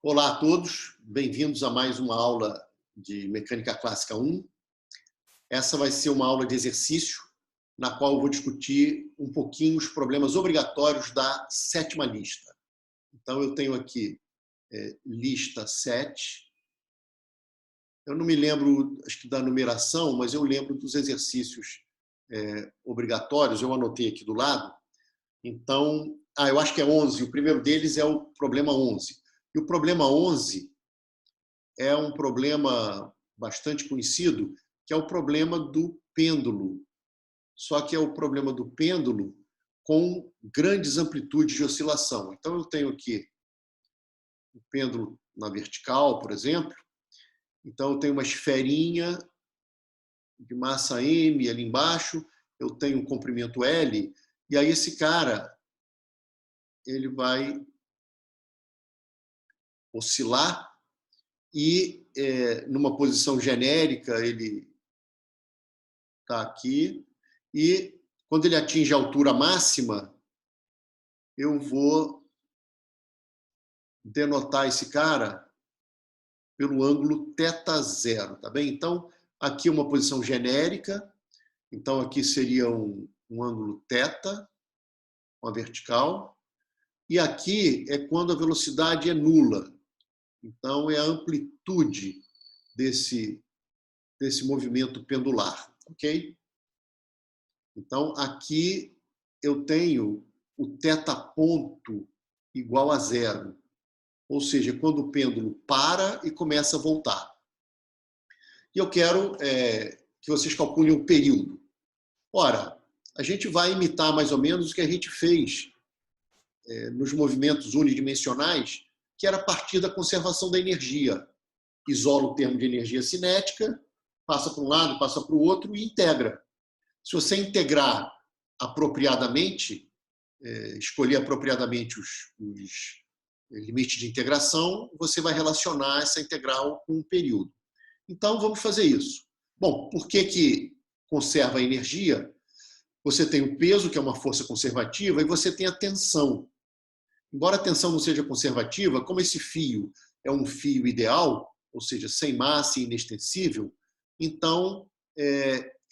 Olá a todos, bem-vindos a mais uma aula de Mecânica Clássica 1. Essa vai ser uma aula de exercício, na qual eu vou discutir um pouquinho os problemas obrigatórios da sétima lista. Então, eu tenho aqui lista 7. Eu não me lembro, acho que da numeração, mas eu lembro dos exercícios obrigatórios, eu anotei aqui do lado. Então, eu acho que é 11, o primeiro deles é o problema 11. E o problema 11 é um problema bastante conhecido, que é o problema do pêndulo. Só que é o problema do pêndulo com grandes amplitudes de oscilação. Então, eu tenho aqui o pêndulo na vertical, por exemplo. Então, eu tenho uma esferinha de massa M ali embaixo, eu tenho um comprimento L, e aí esse cara ele vai oscilar e, numa posição genérica, ele está aqui, e quando ele atinge a altura máxima, eu vou denotar esse cara pelo ângulo θ0, tá bem? Então, aqui uma posição genérica, então aqui seria um ângulo θ, uma vertical, e aqui é quando a velocidade é nula. Então, é a amplitude desse movimento pendular, ok? Então, aqui eu tenho o θ ponto igual a zero, ou seja, quando o pêndulo para e começa a voltar. E eu quero que vocês calculem o período. Ora, a gente vai imitar mais ou menos o que a gente fez nos movimentos unidimensionais, que era a partir da conservação da energia. Isola o termo de energia cinética, passa para um lado, passa para o outro e integra. Se você integrar apropriadamente, escolher apropriadamente os limites de integração, você vai relacionar essa integral com um período. Então, vamos fazer isso. Bom, por que conserva a energia? Você tem o peso, que é uma força conservativa, e você tem a tensão. Embora a tensão não seja conservativa, como esse fio é um fio ideal, ou seja, sem massa e inextensível, então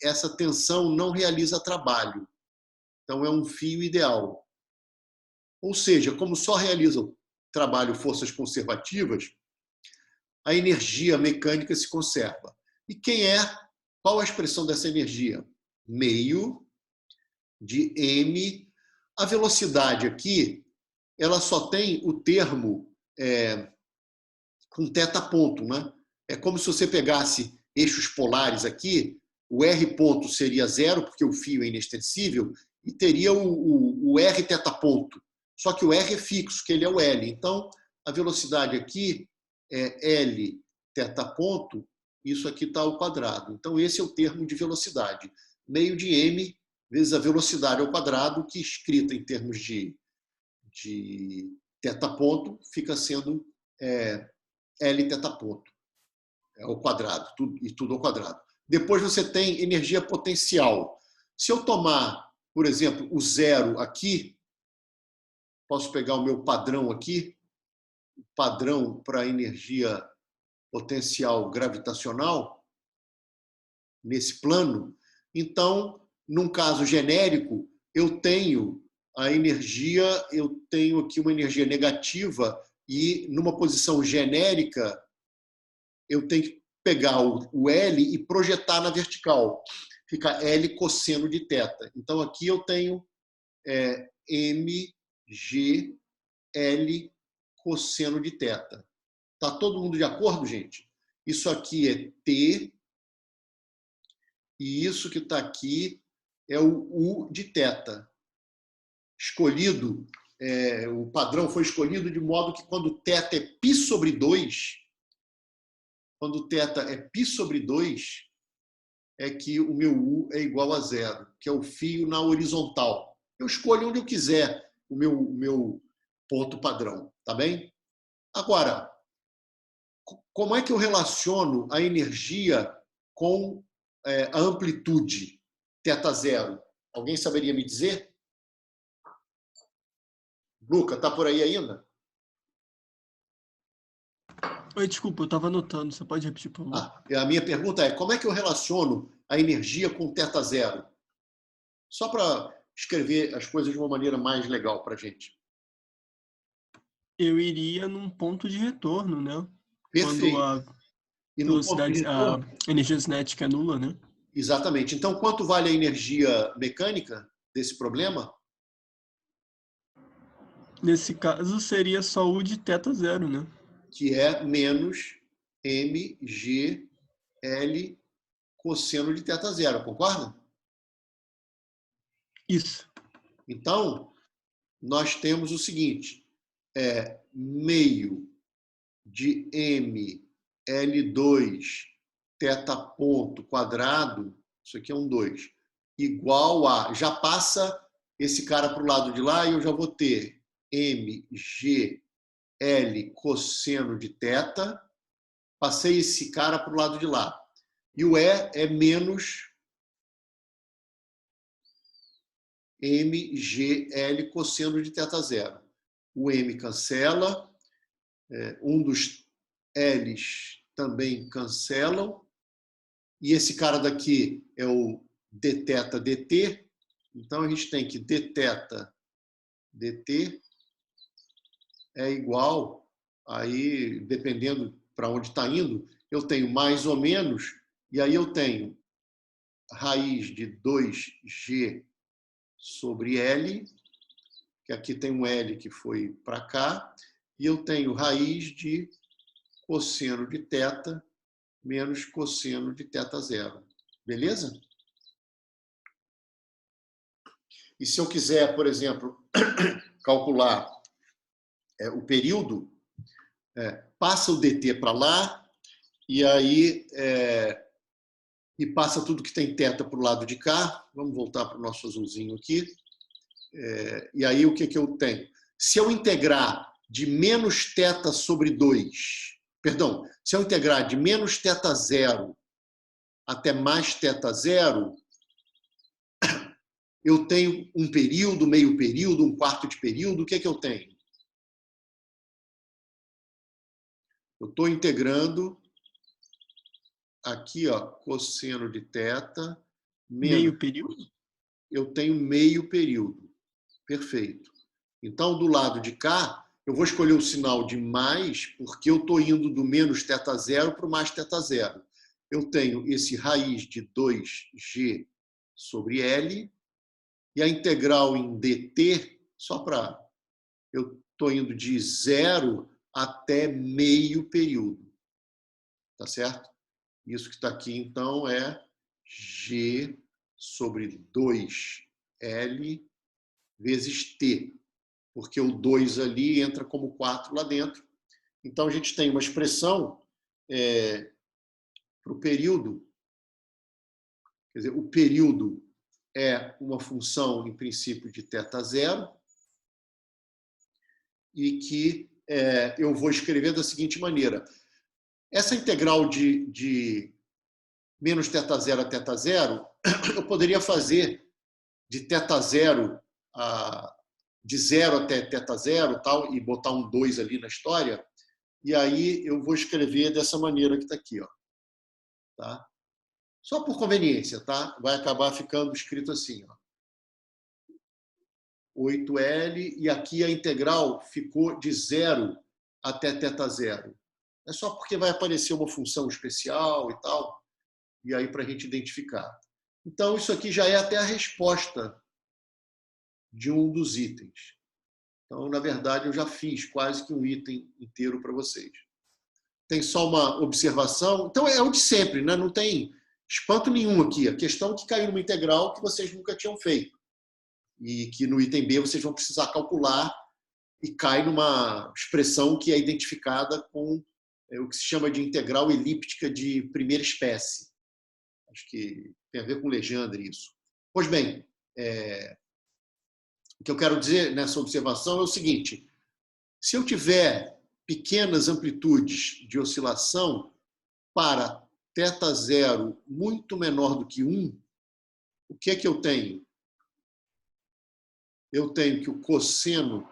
essa tensão não realiza trabalho. Então, é um fio ideal. Ou seja, como só realizam trabalho forças conservativas, a energia mecânica se conserva. E qual a expressão dessa energia? Meio de m. A velocidade aqui, ela só tem o termo com θ ponto, né? É como se você pegasse eixos polares aqui, o r ponto seria zero, porque o fio é inextensível, e teria o r θ ponto. Só que o r é fixo, que ele é o L. Então, a velocidade aqui é L θ ponto, isso aqui está ao quadrado. Então, esse é o termo de velocidade. Meio de m vezes a velocidade ao quadrado, que escrita em termos de θ ponto, fica sendo L θ ponto, ao quadrado, tudo ao quadrado. Depois você tem energia potencial. Se eu tomar, por exemplo, o zero aqui, posso pegar o meu padrão aqui, padrão para energia potencial gravitacional, nesse plano. Então, num caso genérico, eu tenho aqui uma energia negativa e numa posição genérica eu tenho que pegar o L e projetar na vertical. Fica L cosseno de θ. Então, aqui eu tenho mg L cosseno de θ. Está todo mundo de acordo, gente? Isso aqui é T e isso que está aqui é o U de θ. Escolhido, o padrão foi escolhido de modo que quando θ é π sobre 2, quando θ é π sobre 2, é que o meu U é igual a zero, que é o fio na horizontal. Eu escolho onde eu quiser o meu ponto padrão, tá bem? Agora, como é que eu relaciono a energia com a amplitude θ0? Alguém saberia me dizer? Luca, tá por aí ainda? Oi, desculpa, eu estava anotando. Você pode repetir, por favor? A minha pergunta é, como é que eu relaciono a energia com θ zero? Só para escrever as coisas de uma maneira mais legal para a gente. Eu iria num ponto de retorno, né? Quando Perfeito. a E no ponto de velocidade, a retorno, energia cinética é nula, né? exatamente. Então, quanto vale a energia mecânica desse problema? Nesse caso, seria só o de θ zero, né? Que é menos mgl cosseno de θ zero, concorda? Isso. Então, nós temos o seguinte, meio de ml2 θ ponto quadrado, isso aqui é um 2, igual a, já passa esse cara para o lado de lá e eu já vou ter mgl cosseno de θ, passei esse cara para o lado de lá. E o E é menos mgl cosseno de θ zero. O M cancela, um dos L's também cancelam, e esse cara daqui é o dθ dt, então a gente tem que dθ dt é igual, aí dependendo para onde está indo, eu tenho mais ou menos, e aí eu tenho raiz de 2g sobre L, que aqui tem um L que foi para cá, e eu tenho raiz de cosseno de θ menos cosseno de θ zero. Beleza? E se eu quiser, por exemplo, calcular o período, passa o dt para lá, e aí e passa tudo que tem θ para o lado de cá. Vamos voltar para o nosso azulzinho aqui. E aí o que eu tenho? Se eu integrar de menos θ sobre 2, perdão, se eu integrar de menos θ zero até mais θ zero, eu tenho um período, meio período, um quarto de período. O que eu tenho? Eu estou integrando aqui, ó, cosseno de θ menos. Meio período? Eu tenho meio período. Perfeito. Então, do lado de cá, eu vou escolher o sinal de mais, porque eu estou indo do menos θ zero para o mais θ zero. Eu tenho esse raiz de 2g sobre L, e a integral em dt, só para... Eu estou indo de zero até meio período. Tá certo? Isso que está aqui, então, é g sobre 2L vezes t, porque o 2 ali entra como 4 lá dentro. Então, a gente tem uma expressão para o período. Quer dizer, o período é uma função, em princípio, de θ zero, e que eu vou escrever da seguinte maneira. Essa integral de menos θ zero a θ zero, eu poderia fazer de θ zero de zero até θ zero, tal, e botar um 2 ali na história, e aí eu vou escrever dessa maneira que está aqui. Ó, tá? Só por conveniência, tá? Vai acabar ficando escrito assim. Ó, 8L, e aqui a integral ficou de zero até θ zero. É só porque vai aparecer uma função especial e tal, e aí para a gente identificar. Então, isso aqui já é até a resposta de um dos itens. Então, na verdade, eu já fiz quase que um item inteiro para vocês. Tem só uma observação. Então, é o de sempre, né? Não tem espanto nenhum aqui. A questão é que caiu numa integral que vocês nunca tinham feito. E que no item B vocês vão precisar calcular, e cai numa expressão que é identificada com o que se chama de integral elíptica de primeira espécie. Acho que tem a ver com Legendre isso. Pois bem, o que eu quero dizer nessa observação é o seguinte: se eu tiver pequenas amplitudes de oscilação para θ zero muito menor do que 1, o que é que eu tenho? Eu tenho que o cosseno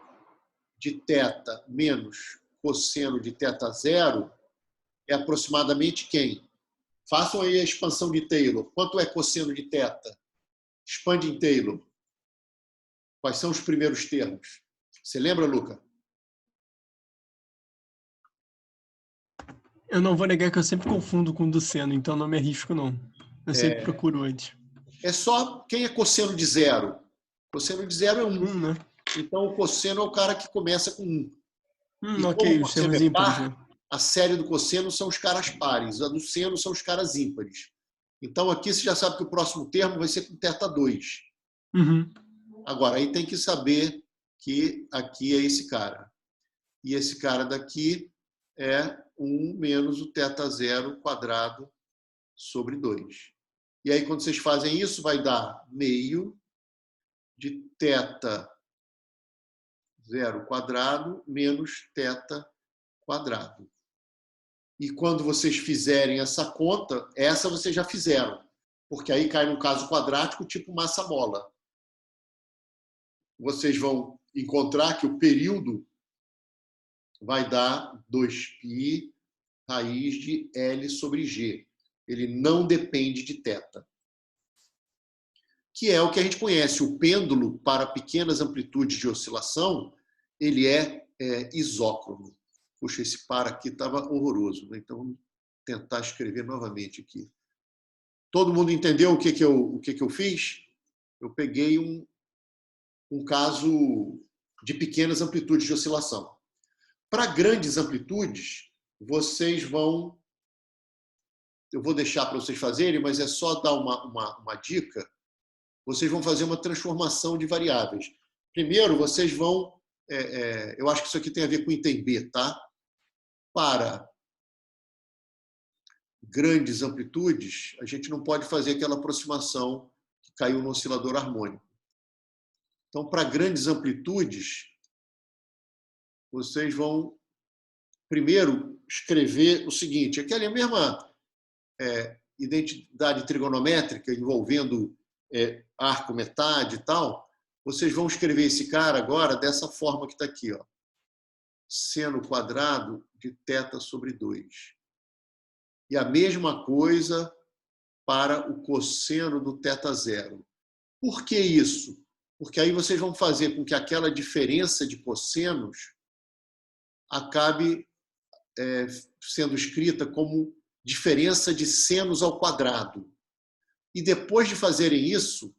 de θ menos cosseno de θ zero é aproximadamente quem? Façam aí a expansão de Taylor. Quanto é cosseno de θ? Expande em Taylor. Quais são os primeiros termos? Você lembra, Luca? Eu não vou negar que eu sempre confundo com o do seno, então não me arrisco, não. Eu sempre procuro antes. É só quem é cosseno de zero. Cosseno de zero é 1. Né? Então, o cosseno é o cara que começa com 1. E como o Ok, os cosseno termos é ímpares, né? par, a série do cosseno são os caras pares, a do seno são os caras ímpares. Então, aqui você já sabe que o próximo termo vai ser com θ2. Uhum. Agora, aí tem que saber que aqui é esse cara. E esse cara daqui é 1 menos o θ0 quadrado sobre 2. E aí, quando vocês fazem isso, vai dar meio de θ0 quadrado menos θ quadrado. E quando vocês fizerem essa conta, essa vocês já fizeram, porque aí cai num caso quadrático tipo massa-mola. Vocês vão encontrar que o período vai dar 2π raiz de L sobre G. Ele não depende de θ. Que é o que a gente conhece. O pêndulo para pequenas amplitudes de oscilação, ele é isócrono. Puxa, esse par aqui estava horroroso, né? Então vamos tentar escrever novamente aqui. Todo mundo entendeu o que eu fiz? Eu peguei um caso de pequenas amplitudes de oscilação. Para grandes amplitudes, vocês vão... Eu vou deixar para vocês fazerem, mas é só dar uma dica. Vocês vão fazer uma transformação de variáveis. Primeiro, vocês vão... eu acho que isso aqui tem a ver com item B, tá? Para grandes amplitudes, a gente não pode fazer aquela aproximação que caiu no oscilador harmônico. Então, para grandes amplitudes, vocês vão primeiro escrever o seguinte: aquela é a mesma identidade trigonométrica envolvendo arco, metade e tal. Vocês vão escrever esse cara agora dessa forma que está aqui, ó. Seno quadrado de θ sobre 2. E a mesma coisa para o cosseno do θ0. Por que isso? Porque aí vocês vão fazer com que aquela diferença de cossenos acabe sendo escrita como diferença de senos ao quadrado. E depois de fazerem isso,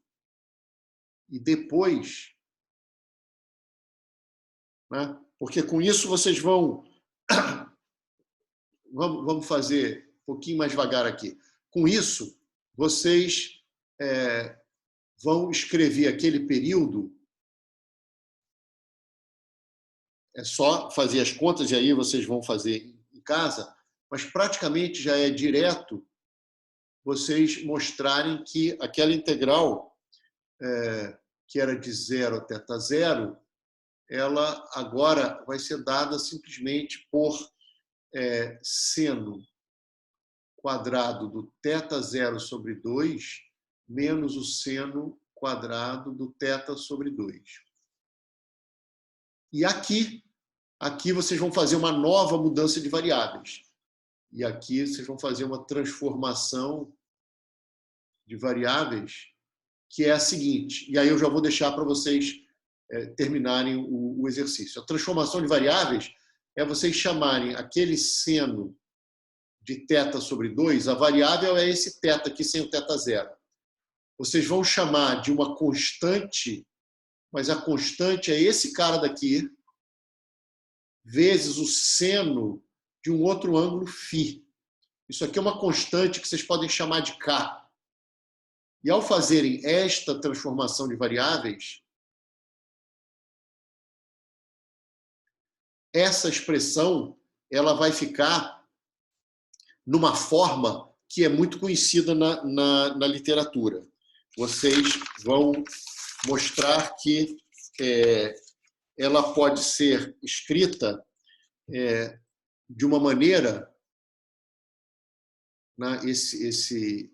né, porque com isso vocês vão... Vamos fazer um pouquinho mais devagar aqui. Com isso, vocês vão escrever aquele período. É só fazer as contas e aí vocês vão fazer em casa, mas praticamente já é direto vocês mostrarem que aquela integral que era de 0 a θ0, ela agora vai ser dada simplesmente por seno quadrado do θ0 sobre 2 menos o seno quadrado do θ sobre 2. E aqui vocês vão fazer uma nova mudança de variáveis. E aqui vocês vão fazer uma transformação de variáveis que é a seguinte. E aí eu já vou deixar para vocês terminarem o exercício. A transformação de variáveis é vocês chamarem aquele seno de θ sobre 2, a variável é esse θ aqui sem o θ0. Vocês vão chamar de uma constante, mas a constante é esse cara daqui, vezes o seno de um outro ângulo φ. Isso aqui é uma constante que vocês podem chamar de K. E ao fazerem esta transformação de variáveis, essa expressão ela vai ficar numa forma que é muito conhecida na literatura. Vocês vão mostrar que ela pode ser escrita de uma maneira, né, esse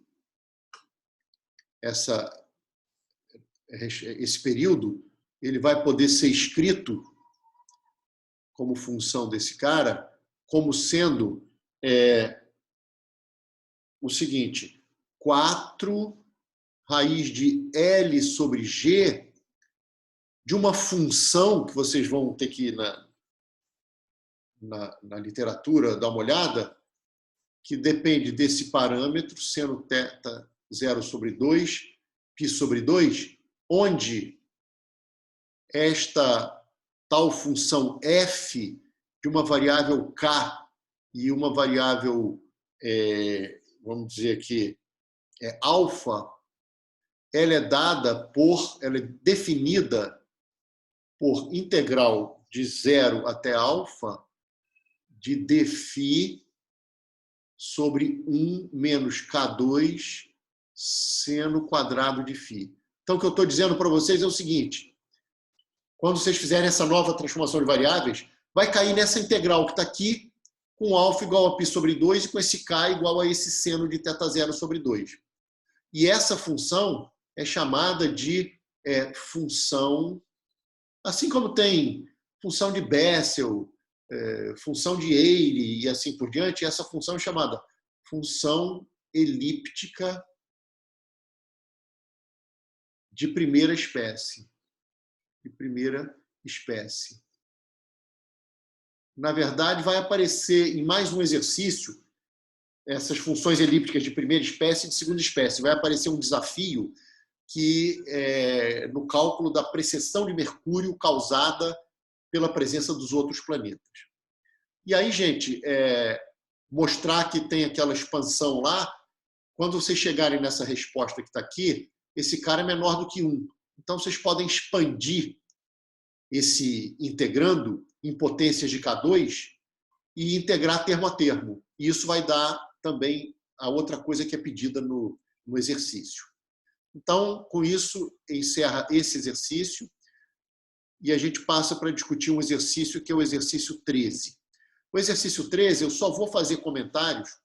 período ele vai poder ser escrito como função desse cara, como sendo o seguinte, 4 raiz de L sobre G de uma função que vocês vão ter que ir na literatura dar uma olhada, que depende desse parâmetro, seno θ 0 sobre 2, π sobre 2, onde esta tal função f de uma variável k e uma variável, vamos dizer aqui, alfa, ela é definida por integral de 0 até alfa de dφ sobre 1 menos K2 seno quadrado de φ. Então, o que eu estou dizendo para vocês é o seguinte, quando vocês fizerem essa nova transformação de variáveis, vai cair nessa integral que está aqui, com alfa igual a π sobre 2 e com esse K igual a esse seno de θ0 sobre 2. E essa função é chamada de função, assim como tem função de Bessel, função de Eyre e assim por diante, essa função é chamada função elíptica de primeira espécie. Na verdade, vai aparecer em mais um exercício essas funções elípticas de primeira espécie e de segunda espécie. Vai aparecer um desafio que no cálculo da precessão de Mercúrio causada pela presença dos outros planetas. E aí, gente, mostrar que tem aquela expansão lá, quando vocês chegarem nessa resposta que está aqui, esse cara é menor do que 1. Então, vocês podem expandir esse integrando em potências de K2 e integrar termo a termo. E isso vai dar também a outra coisa que é pedida no exercício. Então, com isso, encerra esse exercício e a gente passa para discutir um exercício que é o exercício 13. O exercício 13, eu só vou fazer comentários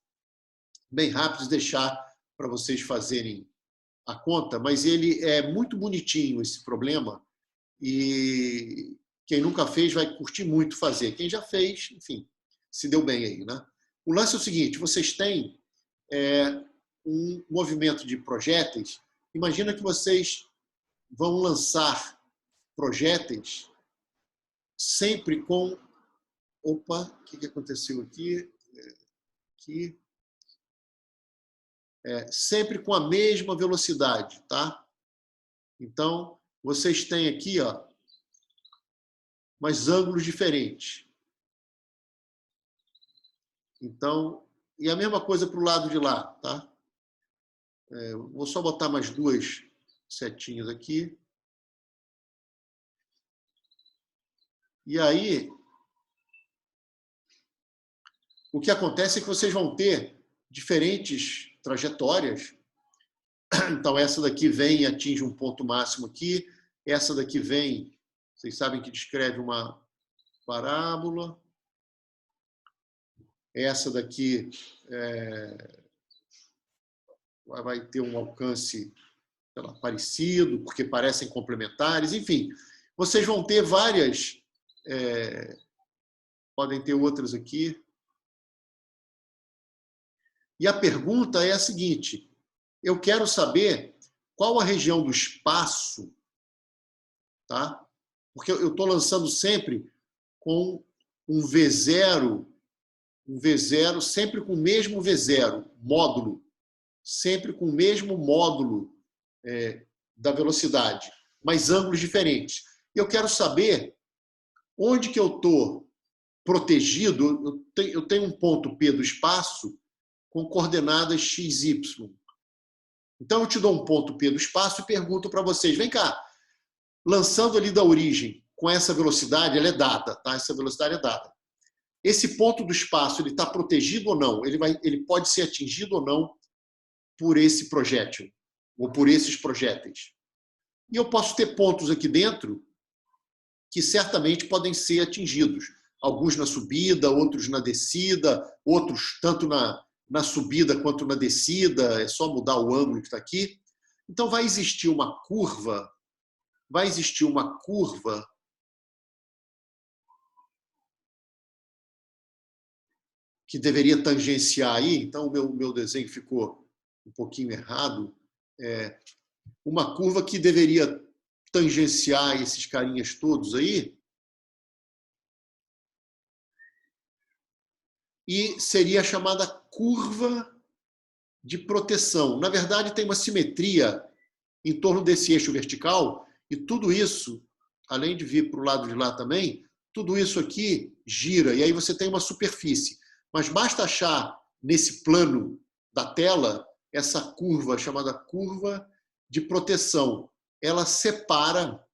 bem rápidos, deixar para vocês fazerem a conta, mas ele é muito bonitinho, esse problema, e quem nunca fez vai curtir muito fazer. Quem já fez, enfim, se deu bem aí, né? O lance é o seguinte, vocês têm um movimento de projéteis. Imagina que vocês vão lançar projéteis sempre com... Opa, o que aconteceu aqui? Aqui. Sempre com a mesma velocidade, tá? Então, vocês têm aqui, ó, mas ângulos diferentes. Então, e a mesma coisa para o lado de lá, tá? Vou só botar mais 2 setinhas aqui. E aí, o que acontece é que vocês vão ter diferentes trajetórias. Então, essa daqui vem e atinge um ponto máximo aqui. Essa daqui vem, vocês sabem que descreve uma parábola. Essa daqui vai ter um alcance parecido, porque parecem complementares. Enfim, vocês vão ter várias... podem ter outras aqui. E a pergunta é a seguinte, eu quero saber qual a região do espaço, tá? Porque eu estou lançando sempre com um V0, sempre com o mesmo V0, módulo, sempre com o mesmo módulo da velocidade, mas ângulos diferentes. Eu quero saber onde que eu estou protegido, eu tenho um ponto P do espaço com coordenadas x, y. Então, eu te dou um ponto P do espaço e pergunto para vocês, vem cá, lançando ali da origem, com essa velocidade, ela é dada, tá? Essa velocidade é dada. Esse ponto do espaço, ele está protegido ou não? Ele pode ser atingido ou não por esse projétil, ou por esses projéteis. E eu posso ter pontos aqui dentro que certamente podem ser atingidos. Alguns na subida, outros na descida, outros tanto na subida quanto na descida, é só mudar o ângulo que está aqui. Então, vai existir uma curva que deveria tangenciar aí, então o meu desenho ficou um pouquinho errado, uma curva que deveria tangenciar esses carinhas todos aí, e seria a chamada curva de proteção. Na verdade, tem uma simetria em torno desse eixo vertical, e tudo isso, além de vir para o lado de lá também, tudo isso aqui gira, e aí você tem uma superfície. Mas basta achar nesse plano da tela essa curva, chamada curva de proteção. Ela separa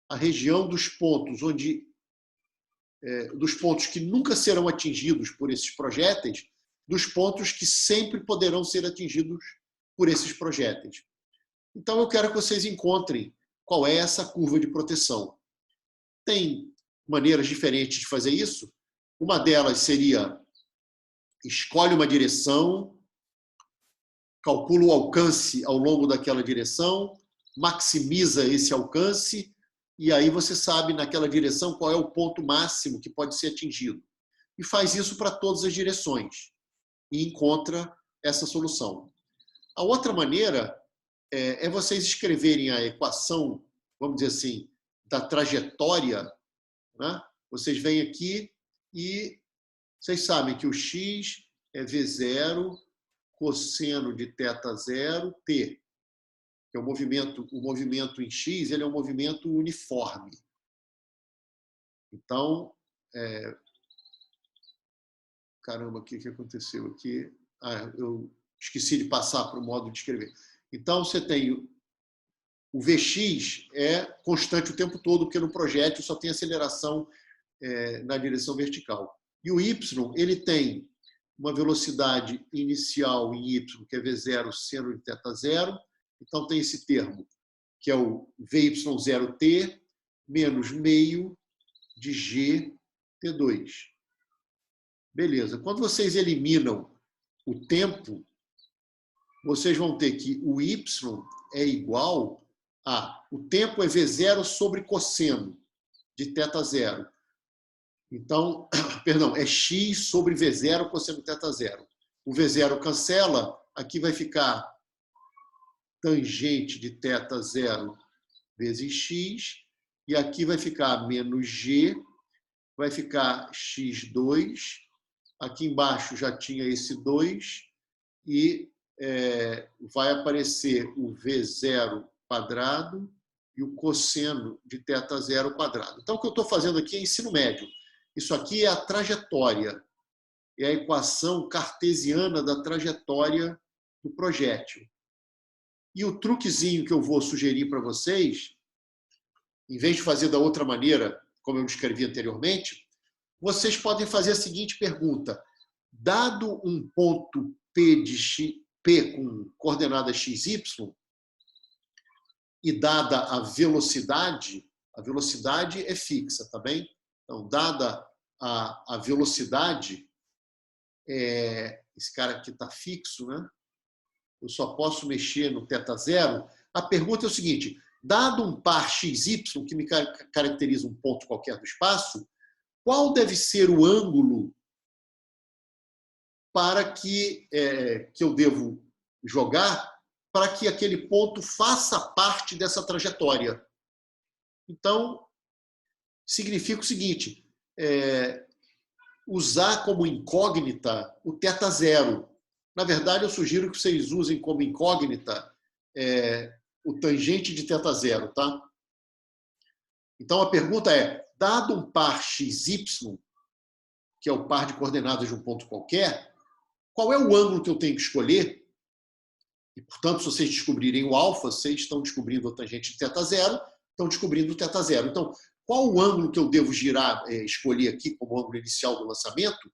a região dos pontos dos pontos que nunca serão atingidos por esses projéteis, dos pontos que sempre poderão ser atingidos por esses projéteis. Então, eu quero que vocês encontrem qual é essa curva de proteção. Tem maneiras diferentes de fazer isso. Uma delas seria: escolhe uma direção, calcula o alcance ao longo daquela direção, maximiza esse alcance, e aí você sabe naquela direção qual é o ponto máximo que pode ser atingido. E faz isso para todas as direções e encontra essa solução. A outra maneira é vocês escreverem a equação, vamos dizer assim, da trajetória, né? Vocês vêm aqui e vocês sabem que o x é v0 cosseno de θ0 t, que é o movimento em x, ele é um movimento uniforme. Então, caramba, o que aconteceu aqui? Eu esqueci de passar para o modo de escrever. Então, você tem o Vx é constante o tempo todo, porque no projétil só tem aceleração na direção vertical. E o y, ele tem uma velocidade inicial em y, que é v0 seno de θ0. Então, tem esse termo, que é o vy0t menos meio de gt2. Beleza. Quando vocês eliminam o tempo, vocês vão ter que o y é igual a... O tempo é v0 sobre cosseno de θ0. Então, perdão, é x sobre v0 cosseno de θ0. O v0 cancela, aqui vai ficar tangente de θ0 vezes x, e aqui vai ficar menos g, vai ficar x2, aqui embaixo já tinha esse 2, e vai aparecer o v0 quadrado e o cosseno de θ0 quadrado. Então, o que eu estou fazendo aqui é ensino médio. Isso aqui é a trajetória, é a equação cartesiana da trajetória do projétil. E o truquezinho que eu vou sugerir para vocês, em vez de fazer da outra maneira, como eu escrevi anteriormente, vocês podem fazer a seguinte pergunta: dado um ponto P com coordenada XY e dada a velocidade é fixa, tá bem? Então, dada a velocidade, esse cara aqui está fixo, né? Eu só posso mexer no θ0. A pergunta é o seguinte: dado um par xy, que me caracteriza um ponto qualquer do espaço, qual deve ser o ângulo para que eu devo jogar para que aquele ponto faça parte dessa trajetória? Então, significa o seguinte: usar como incógnita o θ0. Na verdade, eu sugiro que vocês usem como incógnita o tangente de θ0, tá? Então, a pergunta é: dado um par xy, que é o par de coordenadas de um ponto qualquer, qual é o ângulo que eu tenho que escolher? E, portanto, se vocês descobrirem o alfa, vocês estão descobrindo a tangente de θ0, estão descobrindo o θ0. Então, qual o ângulo que eu devo escolher aqui como ângulo inicial do lançamento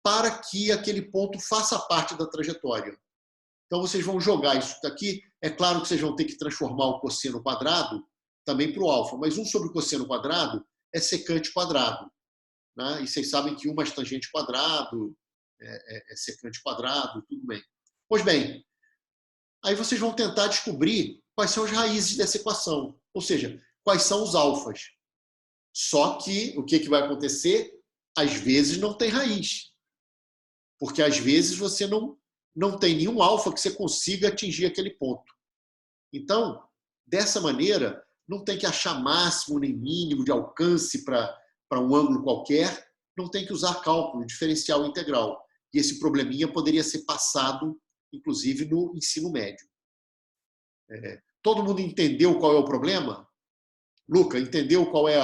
para que aquele ponto faça parte da trajetória? Então, vocês vão jogar isso daqui. É claro que vocês vão ter que transformar o cosseno quadrado também para o alfa, mas 1 sobre o cosseno quadrado é secante quadrado, né? E vocês sabem que 1 mais tangente quadrado é secante quadrado, tudo bem. Pois bem, aí vocês vão tentar descobrir quais são as raízes dessa equação, ou seja, quais são os alfas. Só que o que vai acontecer? Às vezes não tem raiz. porque às vezes você não tem nenhum alfa que você consiga atingir aquele ponto. Então, dessa maneira, não tem que achar máximo nem mínimo de alcance para um ângulo qualquer, não tem que usar cálculo diferencial integral. E esse probleminha poderia ser passado, inclusive, no ensino médio. Todo mundo entendeu qual é o problema? Luca, entendeu qual é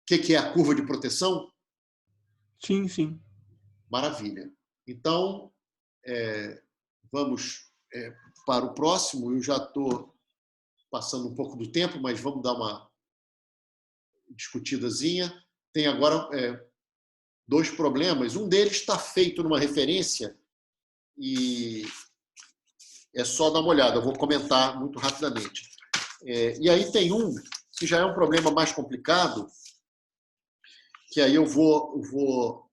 que é a curva de proteção? Sim, sim. Maravilha. Então, vamos para o próximo. Eu já estou passando um pouco do tempo, mas vamos dar uma discutidazinha. Tem agora 2 problemas. Um deles está feito numa referência e é só dar uma olhada. Eu vou comentar muito rapidamente. E aí tem um que já é um problema mais complicado, que aí eu vou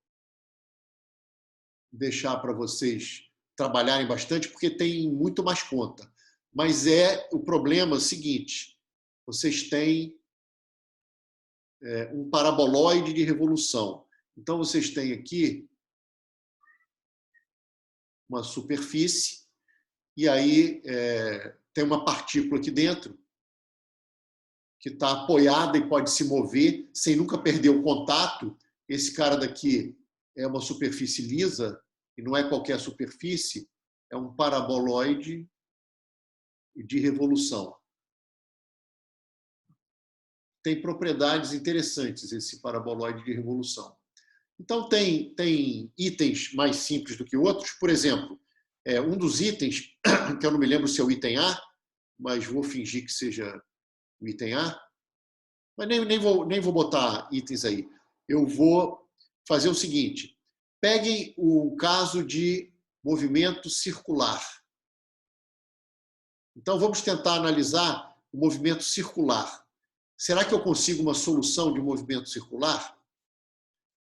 deixar para vocês trabalharem bastante, porque tem muito mais conta. Mas o problema seguinte: vocês têm um paraboloide de revolução. Então, vocês têm aqui uma superfície, e aí tem uma partícula aqui dentro que está apoiada e pode se mover sem nunca perder o contato. Esse cara daqui é uma superfície lisa, e não é qualquer superfície, é um paraboloide de revolução. Tem propriedades interessantes esse paraboloide de revolução. Então, tem itens mais simples do que outros. Por exemplo, um dos itens, que eu não me lembro se é o item A, mas vou fingir que seja o item A, mas nem vou botar itens aí. Eu vou fazer o seguinte: peguem o caso de movimento circular. Então, vamos tentar analisar o movimento circular. Será que eu consigo uma solução de movimento circular?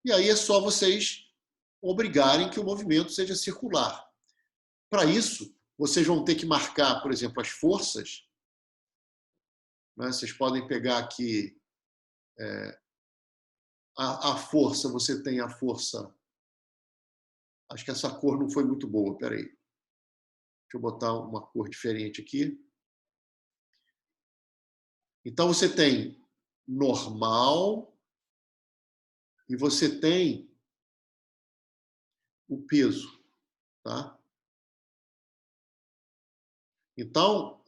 E aí é só vocês obrigarem que o movimento seja circular. Para isso, vocês vão ter que marcar, por exemplo, as forças. Vocês podem pegar aqui a força. Você tem a força... Acho que essa cor não foi muito boa. Espera aí. Deixa eu botar uma cor diferente aqui. Então, você tem normal e você tem o peso. Tá? Então,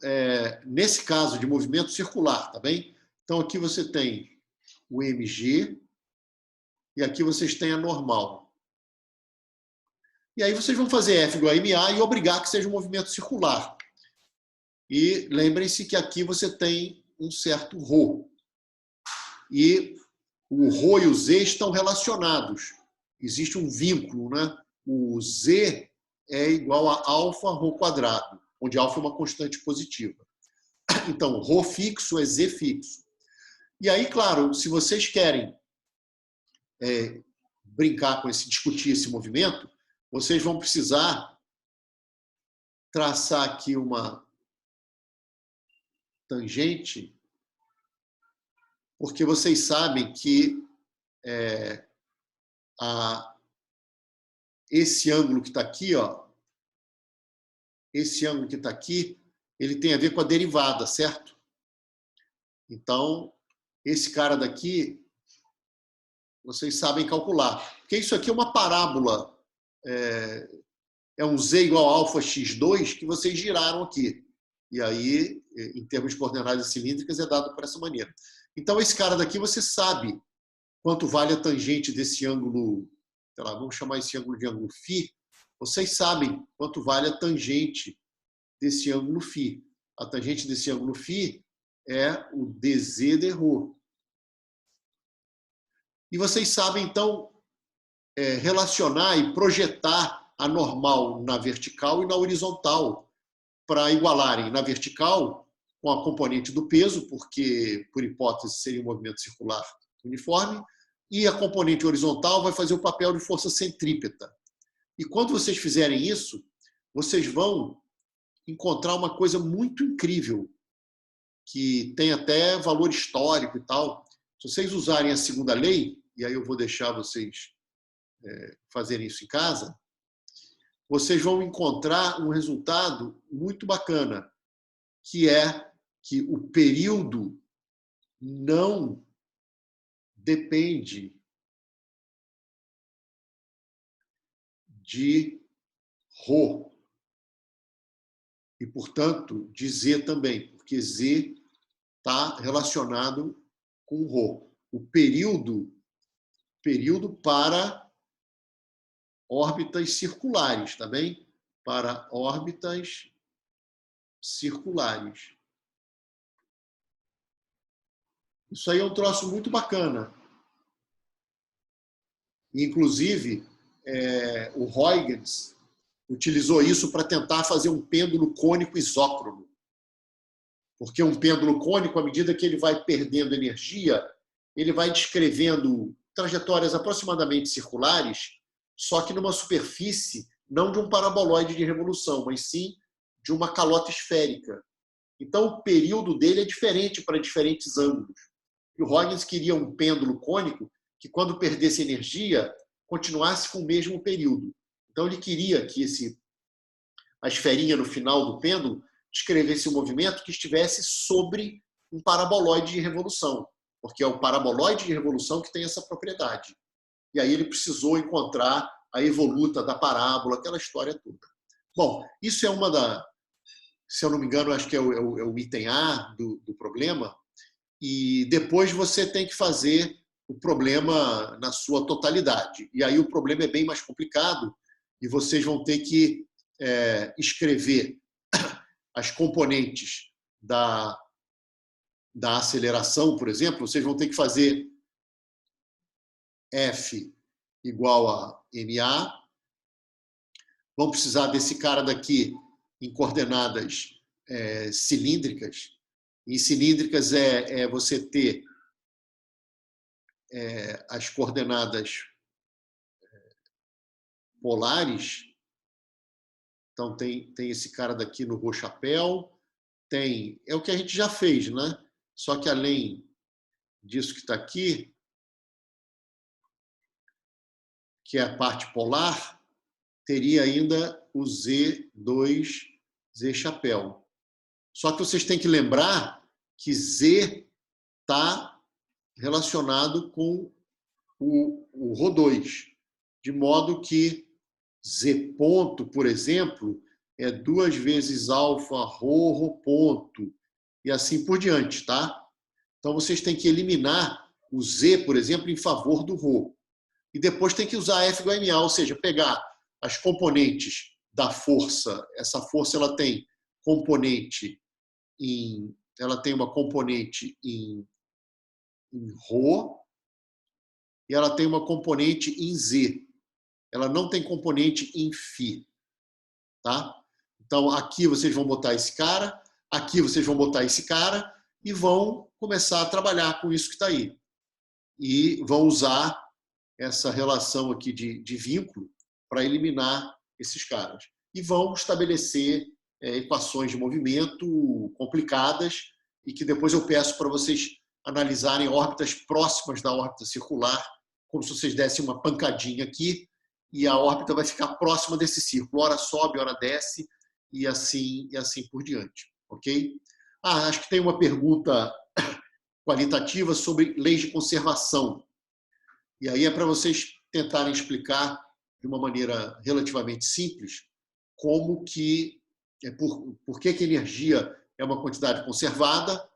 nesse caso de movimento circular, tá bem? Então, aqui você tem o mg e aqui vocês têm a normal. E aí vocês vão fazer F igual a ma e obrigar que seja um movimento circular. E lembrem-se que aqui você tem um certo ρ. E o ρ e o z estão relacionados. Existe um vínculo, né? O z é igual a alfa ρ quadrado, onde alfa é uma constante positiva. Então, ρ fixo é z fixo. E aí, claro, se vocês querem brincar com discutir esse movimento, vocês vão precisar traçar aqui uma tangente, porque vocês sabem que esse ângulo que está aqui, ó, esse ângulo que está aqui, ele tem a ver com a derivada, certo? Então, esse cara daqui, vocês sabem calcular. Porque isso aqui é uma parábola, é um z igual a alfa x2 que vocês giraram aqui. E aí, em termos de coordenadas cilíndricas, é dado por essa maneira. Então, esse cara daqui, você sabe quanto vale a tangente desse ângulo, sei lá, vamos chamar esse ângulo de ângulo φ. Vocês sabem quanto vale a tangente desse ângulo φ. A tangente desse ângulo φ é o dz de ρ. E vocês sabem, então, relacionar e projetar a normal na vertical e na horizontal para igualarem na vertical com a componente do peso, porque, por hipótese, seria um movimento circular uniforme, e a componente horizontal vai fazer o papel de força centrípeta. E quando vocês fizerem isso, vocês vão encontrar uma coisa muito incrível, que tem até valor histórico e tal. Se vocês usarem a segunda lei, e aí eu vou deixar vocês fazerem isso em casa, vocês vão encontrar um resultado muito bacana, que é que o período não depende de Rho. E, portanto, de Z também, porque Z está relacionado com Rho. O período para órbitas circulares, tá bem? Para órbitas circulares. Isso aí é um troço muito bacana. Inclusive, o Huygens utilizou isso para tentar fazer um pêndulo cônico isócrono. Porque um pêndulo cônico, à medida que ele vai perdendo energia, ele vai descrevendo trajetórias aproximadamente circulares, só que numa superfície não de um paraboloide de revolução, mas sim de uma calota esférica. Então, o período dele é diferente para diferentes ângulos. E o Huygens queria um pêndulo cônico que, quando perdesse energia, continuasse com o mesmo período. Então, ele queria que a esferinha no final do pêndulo descrevesse um movimento que estivesse sobre um paraboloide de revolução, porque é o paraboloide de revolução que tem essa propriedade. E aí ele precisou encontrar a evoluta da parábola, aquela história toda. Bom, isso é se eu não me engano, acho que é o item A do problema, e depois você tem que fazer o problema na sua totalidade. E aí o problema é bem mais complicado e vocês vão ter que escrever as componentes da aceleração, por exemplo. Vocês vão ter que fazer F igual a MA. Vão precisar desse cara daqui em coordenadas cilíndricas. Em cilíndricas você ter as coordenadas polares. Então, tem esse cara daqui no Rho chapéu. É o que a gente já fez, né? Só que além disso que está aqui, que é a parte polar, teria ainda o Z2, Z chapéu. Só que vocês têm que lembrar que Z está relacionado com o Rho2, de modo que Z ponto, por exemplo, é 2 vezes alfa Rho, Rho ponto, e assim por diante, tá? Então, vocês têm que eliminar o Z, por exemplo, em favor do Rho. E depois tem que usar F igual a MA, ou seja, pegar as componentes da força. Essa força ela tem uma componente em Rho e ela tem uma componente em Z. Ela não tem componente em Φ. Tá? Então, aqui vocês vão botar esse cara, aqui vocês vão botar esse cara e vão começar a trabalhar com isso que está aí. E vão usar essa relação aqui de vínculo para eliminar esses caras. E vão estabelecer equações de movimento complicadas e que depois eu peço para vocês analisarem órbitas próximas da órbita circular, como se vocês dessem uma pancadinha aqui e a órbita vai ficar próxima desse círculo. Ora sobe, ora desce e assim por diante. Ok? Acho que tem uma pergunta qualitativa sobre leis de conservação. E aí é para vocês tentarem explicar de uma maneira relativamente simples como que por que a energia é uma quantidade conservada,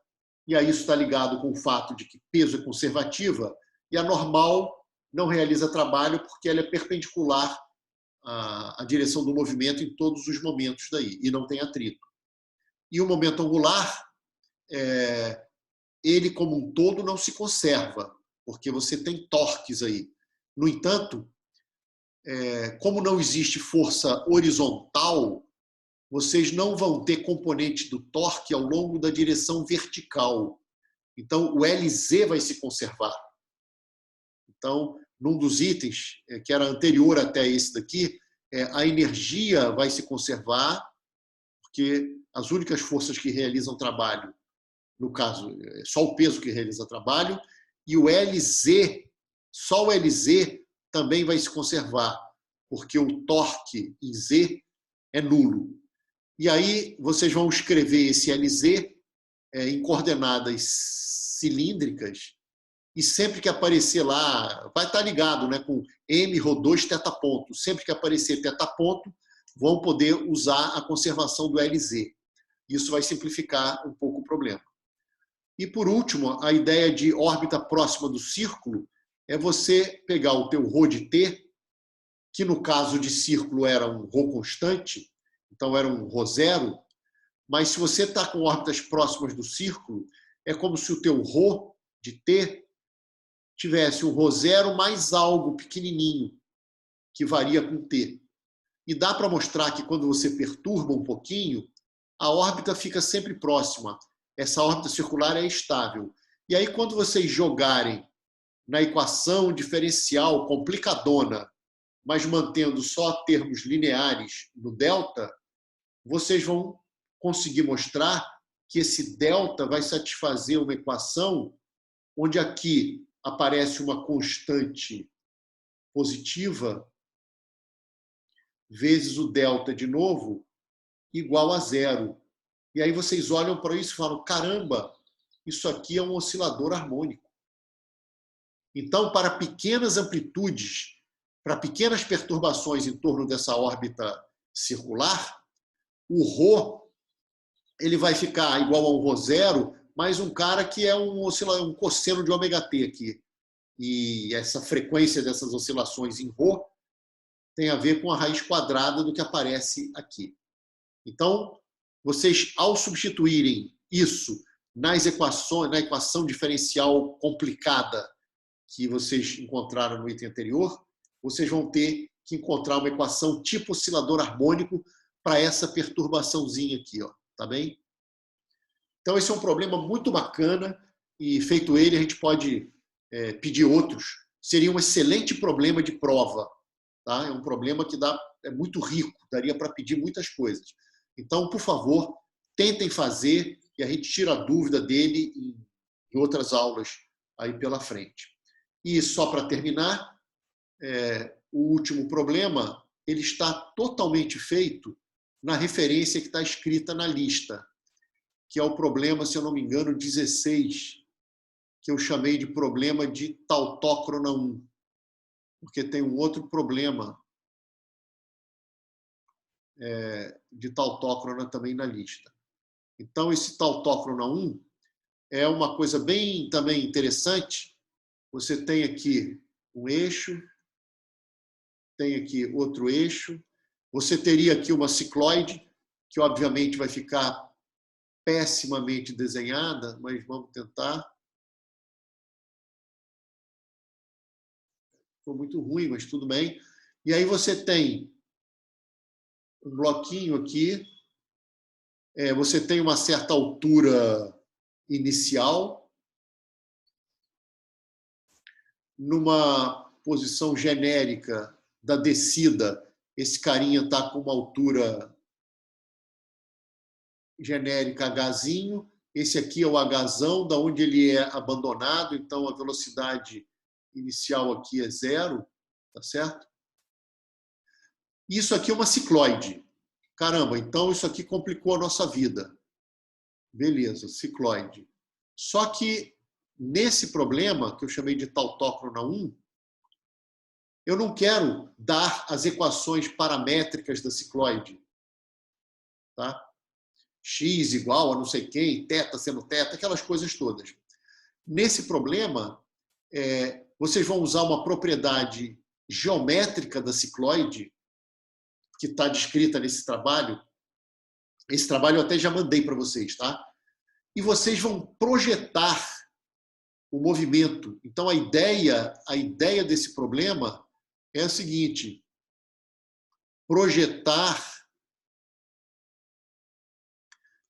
e aí isso está ligado com o fato de que peso é conservativa e a normal não realiza trabalho porque ela é perpendicular à direção do movimento em todos os momentos daí, e não tem atrito. E o momento angular, ele como um todo não se conserva, porque você tem torques aí. No entanto, como não existe força horizontal, vocês não vão ter componente do torque ao longo da direção vertical. Então, o LZ vai se conservar. Então, num dos itens, que era anterior até esse daqui, a energia vai se conservar, porque as únicas forças que realizam trabalho, no caso, só o peso que realiza trabalho, e o LZ, só o LZ também vai se conservar, porque o torque em Z é nulo. E aí vocês vão escrever esse LZ em coordenadas cilíndricas, e sempre que aparecer lá, vai estar ligado, né, com M, Rho2, teta ponto. Sempre que aparecer teta ponto, vão poder usar a conservação do LZ. Isso vai simplificar um pouco o problema. E, por último, a ideia de órbita próxima do círculo é você pegar o teu Rho de T, que no caso de círculo era um Rho constante, então era um Rho zero, mas se você está com órbitas próximas do círculo, é como se o teu Rho de T tivesse um Rho zero mais algo pequenininho, que varia com T. E dá para mostrar que quando você perturba um pouquinho, a órbita fica sempre próxima. Essa órbita circular é estável. E aí, quando vocês jogarem na equação diferencial complicadona, mas mantendo só termos lineares no delta, vocês vão conseguir mostrar que esse delta vai satisfazer uma equação onde aqui aparece uma constante positiva vezes o delta de novo igual a zero. E aí vocês olham para isso e falam, caramba, isso aqui é um oscilador harmônico. Então, para pequenas amplitudes, para pequenas perturbações em torno dessa órbita circular, o Rho ele vai ficar igual a um Rho zero, mais um cara que é um cosseno de ômega t aqui. E essa frequência dessas oscilações em Rho tem a ver com a raiz quadrada do que aparece aqui. Então, vocês, ao substituírem isso nas equações, na equação diferencial complicada que vocês encontraram no item anterior, vocês vão ter que encontrar uma equação tipo oscilador harmônico para essa perturbaçãozinha aqui, ó, tá bem? Então, esse é um problema muito bacana e, feito ele, a gente pode pedir outros. Seria um excelente problema de prova. Tá? É um problema que é muito rico, daria para pedir muitas coisas. Então, por favor, tentem fazer e a gente tira a dúvida dele em outras aulas aí pela frente. E só para terminar, o último problema, ele está totalmente feito na referência que está escrita na lista, que é o problema, se eu não me engano, 16, que eu chamei de problema de tautócrona 1, porque tem um outro problema de tautócrona também na lista. Então, esse tautócrona 1 é uma coisa bem também interessante. Você tem aqui um eixo, tem aqui outro eixo. Você teria aqui uma cicloide, que obviamente vai ficar pessimamente desenhada, mas vamos tentar. Ficou muito ruim, mas tudo bem. E aí você tem um bloquinho aqui, você tem uma certa altura inicial, numa posição genérica da descida, esse carinha está com uma altura genérica Hzinho, esse aqui é o Hzão, da onde ele é abandonado, então a velocidade inicial aqui é zero, tá certo? Isso aqui é uma cicloide. Caramba, então isso aqui complicou a nossa vida. Beleza, cicloide. Só que nesse problema, que eu chamei de tautócrona 1, eu não quero dar as equações paramétricas da cicloide. Tá? X igual a não sei quem, θ sendo θ, aquelas coisas todas. Nesse problema, vocês vão usar uma propriedade geométrica da cicloide, que está descrita nesse trabalho. Esse trabalho eu até já mandei para vocês, tá? E vocês vão projetar o movimento. Então, a ideia desse problema é a seguinte: projetar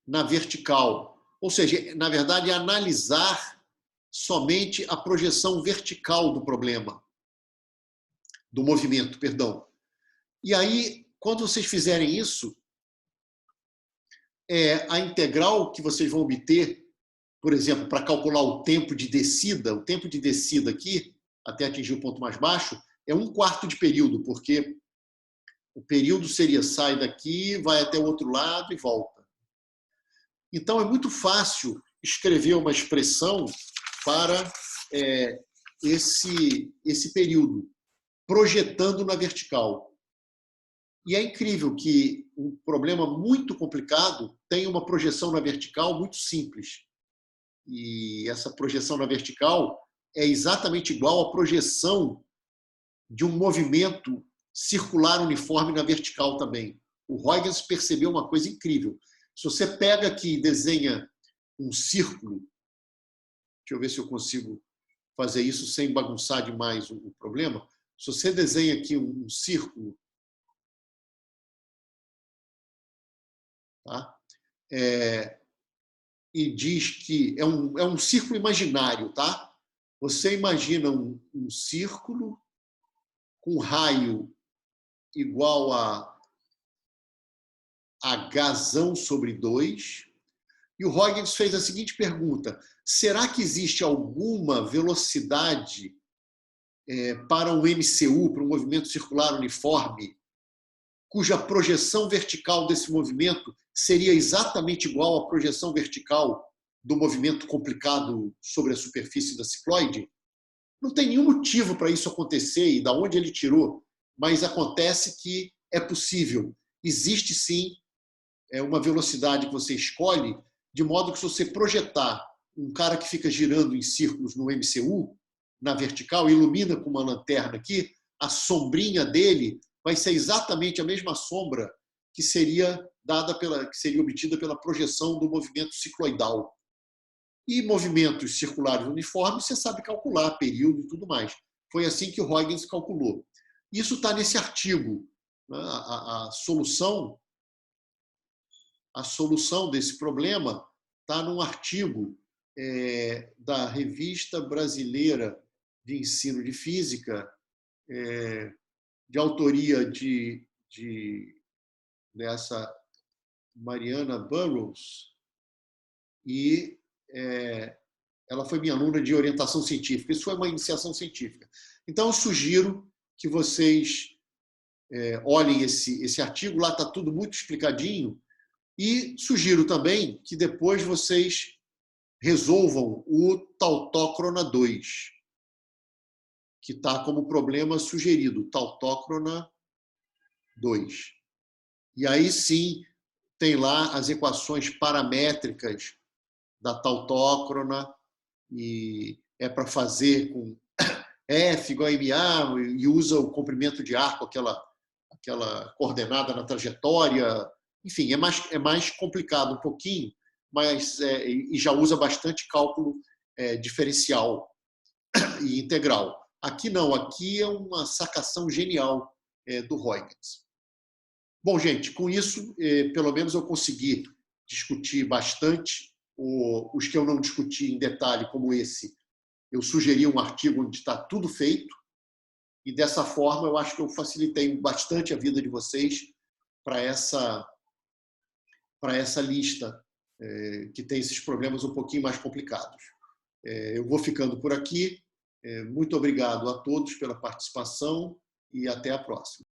na vertical. Ou seja, na verdade, analisar somente a projeção vertical do problema, do movimento, perdão. E aí, quando vocês fizerem isso, a integral que vocês vão obter, por exemplo, para calcular o tempo de descida aqui, até atingir o ponto mais baixo, é 1/4 de período, porque o período seria sai daqui, vai até o outro lado e volta. Então, é muito fácil escrever uma expressão para esse período, projetando na vertical. E é incrível que um problema muito complicado tem uma projeção na vertical muito simples. E essa projeção na vertical é exatamente igual à projeção de um movimento circular uniforme na vertical também. O Huygens percebeu uma coisa incrível. Se você pega aqui e desenha um círculo, deixa eu ver se eu consigo fazer isso sem bagunçar demais o problema. Se você desenha aqui um círculo, tá? E diz que é um círculo imaginário, tá? Você imagina um círculo com raio igual a Hzão sobre 2. E o Huygens fez a seguinte pergunta: será que existe alguma velocidade para um MCU, para um movimento circular uniforme, cuja projeção vertical desse movimento seria exatamente igual à projeção vertical do movimento complicado sobre a superfície da cicloide? Não tem nenhum motivo para isso acontecer, e da onde ele tirou, mas acontece que é possível. Existe sim uma velocidade que você escolhe, de modo que se você projetar um cara que fica girando em círculos no MCU, na vertical, ilumina com uma lanterna aqui, a sombrinha dele vai ser exatamente a mesma sombra que seria obtida pela projeção do movimento cicloidal. E movimentos circulares uniformes, você sabe calcular período e tudo mais. Foi assim que o Huygens calculou. Isso está nesse artigo. Né? A solução desse problema está num artigo da Revista Brasileira de Ensino de Física, de autoria dessa Mariana Burrows, e ela foi minha aluna de orientação científica. Isso foi uma iniciação científica. Então, eu sugiro que vocês olhem esse artigo, lá está tudo muito explicadinho, e sugiro também que depois vocês resolvam o tautócrona 2, que está como problema sugerido, tautócrona 2. E aí sim, tem lá as equações paramétricas da tautócrona, e é para fazer com F igual a MA, e usa o comprimento de arco, aquela coordenada na trajetória. Enfim, é mais complicado um pouquinho, mas e já usa bastante cálculo diferencial e integral. Aqui não, aqui é uma sacação genial do Huygens. Bom, gente, com isso, pelo menos eu consegui discutir bastante. Os que eu não discuti em detalhe, como esse, eu sugeri um artigo onde está tudo feito, e dessa forma eu acho que eu facilitei bastante a vida de vocês para essa lista que tem esses problemas um pouquinho mais complicados. Eu vou ficando por aqui. Muito obrigado a todos pela participação e até a próxima.